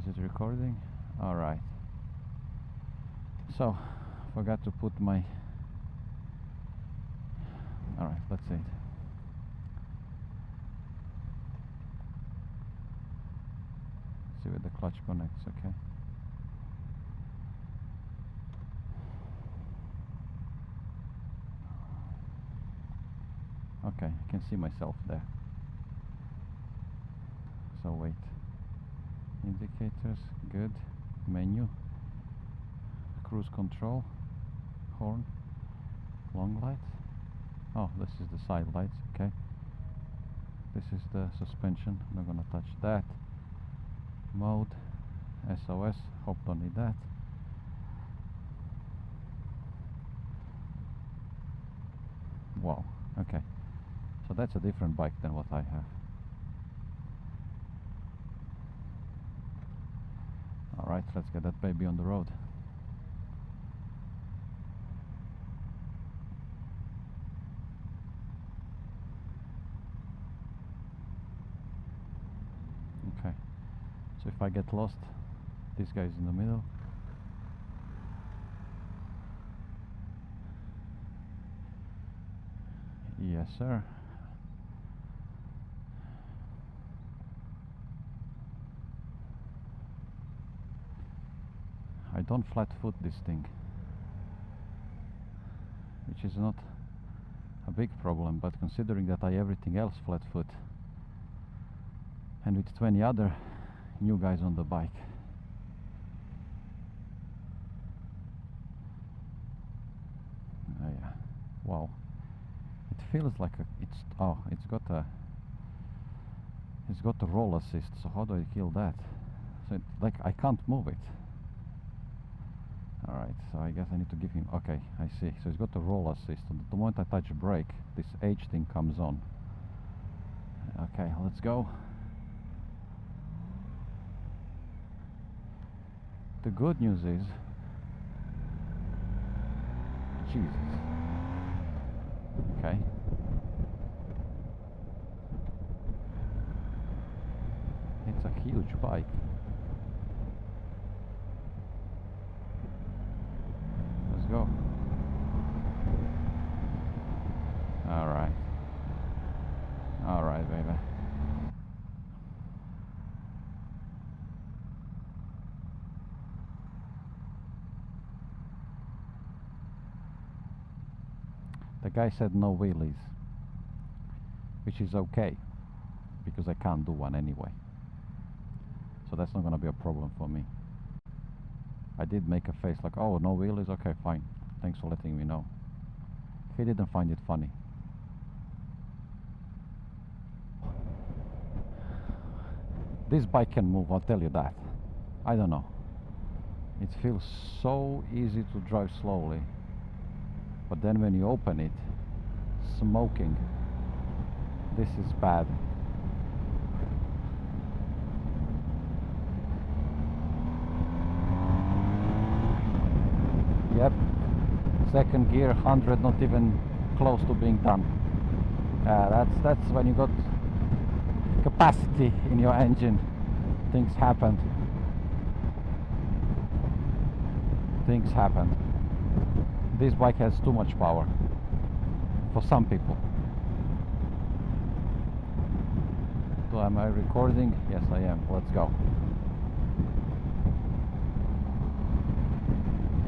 it recording? Alright. So, forgot to put my... Alright, let's see it. See where the clutch connects, okay. Okay, I can see myself there. So wait. Indicators, good. Menu. Cruise control. Horn. Long lights. Oh, this is the side lights, okay. This is the suspension, I'm not gonna touch that. Mode. SOS, hope don't need that. Wow, okay. So that's a different bike than what I have. Alright, let's get that baby on the road. Okay, so if I get lost, this guy's in the middle. Yes, sir. I don't flat foot this thing, which is not a big problem, but considering that I everything else flat foot, and with 20 other new guys on the bike, yeah, wow, it feels like it's got a roll assist. So how do I kill that? So like I can't move it. Alright, so I guess I need to give him... Okay, I see. So it's got a roll assist. The moment I touch brake, this H thing comes on. Okay, let's go. The good news is... Jesus. Okay. It's a huge bike. Go. Alright. Alright, baby. The guy said no wheelies, which is okay, because I can't do one anyway. So that's not gonna be a problem for me. I did make a face like, oh, no wheelies, okay, fine. Thanks for letting me know. He didn't find it funny. This bike can move, I'll tell you that. I don't know. It feels so easy to drive slowly. But then when you open it, smoking. This is bad. Yep, second gear, 100, not even close to being done. That's when you got capacity in your engine. Things happen. Things happen. This bike has too much power for some people. So am I recording? Yes, I am. Let's go.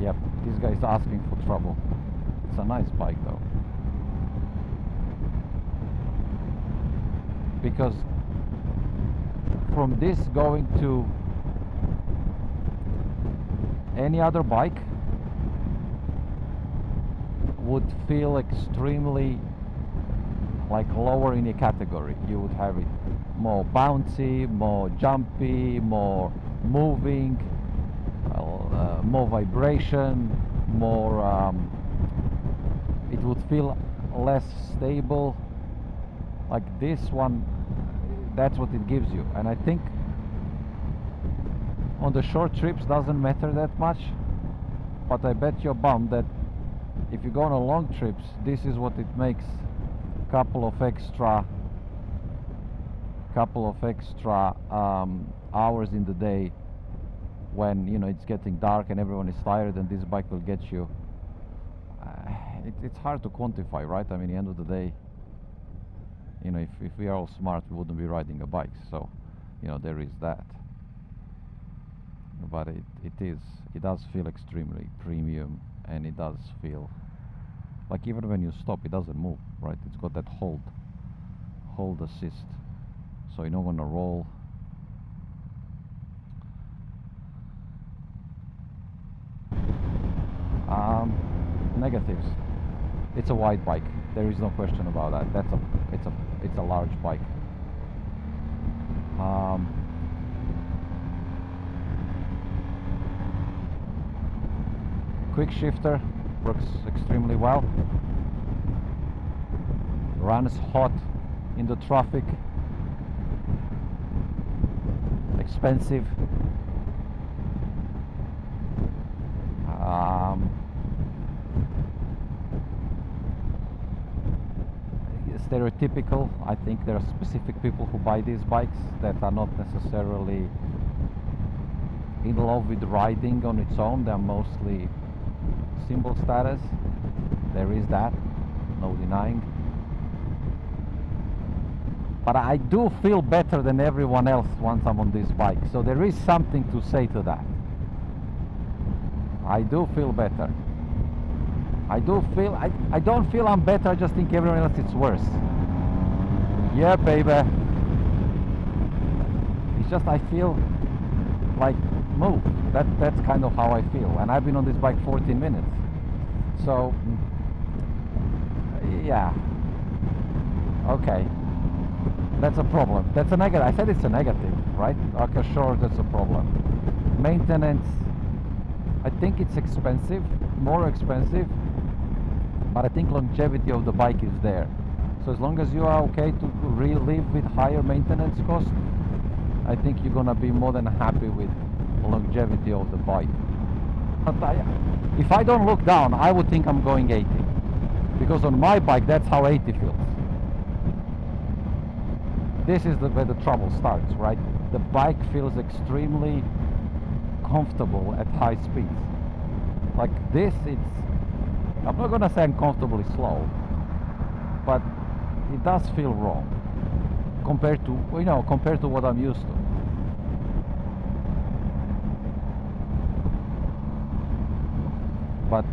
Yep, this guy's asking for trouble. It's a nice bike though. Because from this going to any other bike would feel extremely like lower in a category. You would have it more bouncy, more jumpy, more moving, more vibration, more it would feel less stable. Like this one, that's what it gives you. And I think on the short trips doesn't matter that much, but I bet your bum that if you go on a long trips, this is what it makes couple of extra hours in the day when it's getting dark and everyone is tired, and this bike will get you. It's hard to quantify, right? I mean, at the end of the day, if we are all smart, we wouldn't be riding a bike. So there is that. But it does feel extremely premium, and it does feel like even when you stop, it doesn't move, right? It's got that hold assist, so you're not gonna roll. Negatives. It's a wide bike. There is no question about that. It's a large bike. Quick shifter works extremely well. Runs hot in the traffic. Expensive. Stereotypical. I think there are specific people who buy these bikes that are not necessarily in love with riding on its own. They're mostly symbol status. There is that, no denying. But I do feel better than everyone else once I'm on this bike, so there is something to say to that. I do feel better. I don't feel I'm better, I just think everyone else is worse. Yeah, baby. It's just I feel like move. That's kind of how I feel. And I've been on this bike 14 minutes. So, yeah. Okay. That's a problem. That's a negative. I said it's a negative, right? Okay, sure, that's a problem. Maintenance, I think it's expensive, more expensive. But I think longevity of the bike is there. So as long as you are okay to live with higher maintenance costs, I think you're gonna be more than happy with longevity of the bike. But if I don't look down, I would think I'm going 80. Because on my bike, that's how 80 feels. This is where the trouble starts, right? The bike feels extremely comfortable at high speeds. Like this, I'm not gonna say uncomfortably slow, but it does feel wrong compared to what I'm used to. But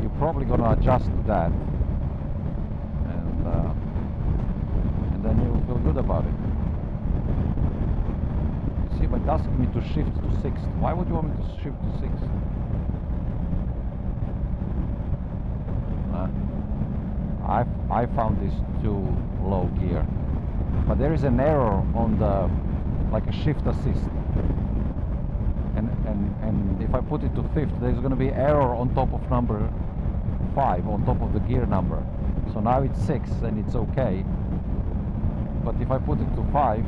you're probably gonna adjust to that, and then you'll feel good about it. You see, but it's asking me to shift to 6. Why would you want me to shift to 6? I found this too low gear, but there is an error on the like a shift assist, and if I put it to 5th, there's going to be error on top of number 5, on top of the gear number. So now it's 6 and it's okay, but if I put it to 5,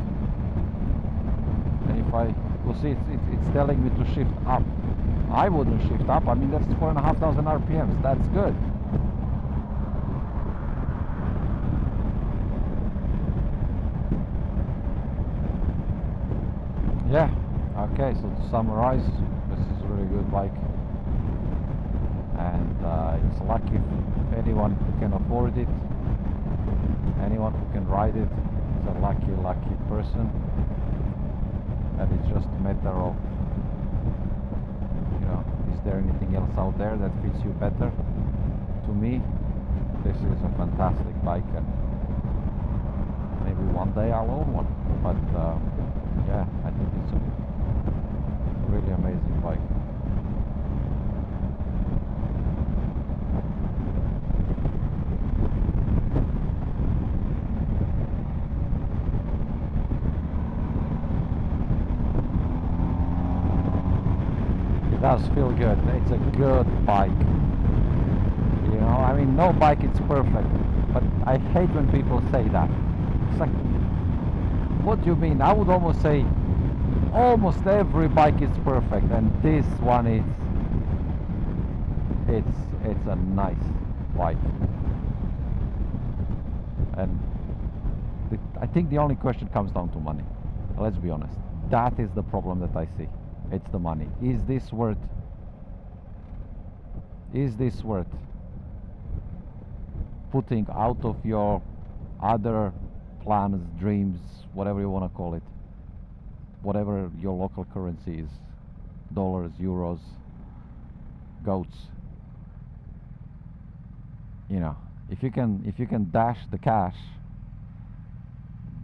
and if I will see it's telling me to shift up. I wouldn't shift up. I mean, that's 4,500 RPMs. That's good. Yeah, okay, so to summarize, this is a really good bike, and it's lucky if anyone who can afford it, anyone who can ride it, is a lucky person, and it's just a matter of, is there anything else out there that fits you better? To me, this is a fantastic bike, and maybe one day I'll own one, but yeah, I think it's a really amazing bike. It does feel good. It's a good bike. I mean, no bike is perfect, but I hate when people say that. It's like, what do you mean? I would almost say almost every bike is perfect, and this one is it's a nice bike. And I think the only question comes down to money. Let's be honest. That is the problem that I see. it's the money. Is this worth putting out of your other plans, dreams, whatever you want to call it, whatever your local currency is, dollars, euros, goats, you know, if you can dash the cash,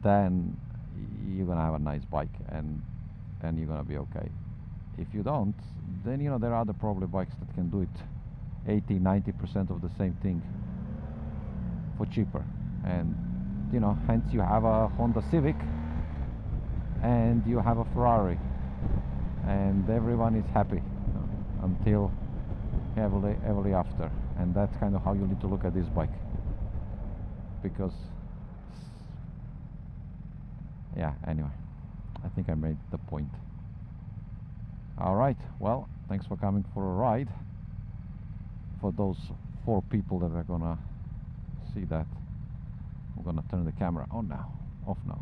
then you're gonna have a nice bike, and you're gonna be okay. If you don't, then you know there are other probably bikes that can do it 80-90% of the same thing for cheaper, and you know, hence you have a Honda Civic and you have a Ferrari, and everyone is happy, you know, until heavily after. And that's kind of how you need to look at this bike, because yeah, anyway, I think I made the point. Alright, well, thanks for coming for a ride. For those 4 people that are gonna see that, I'm gonna turn the camera on now, off now.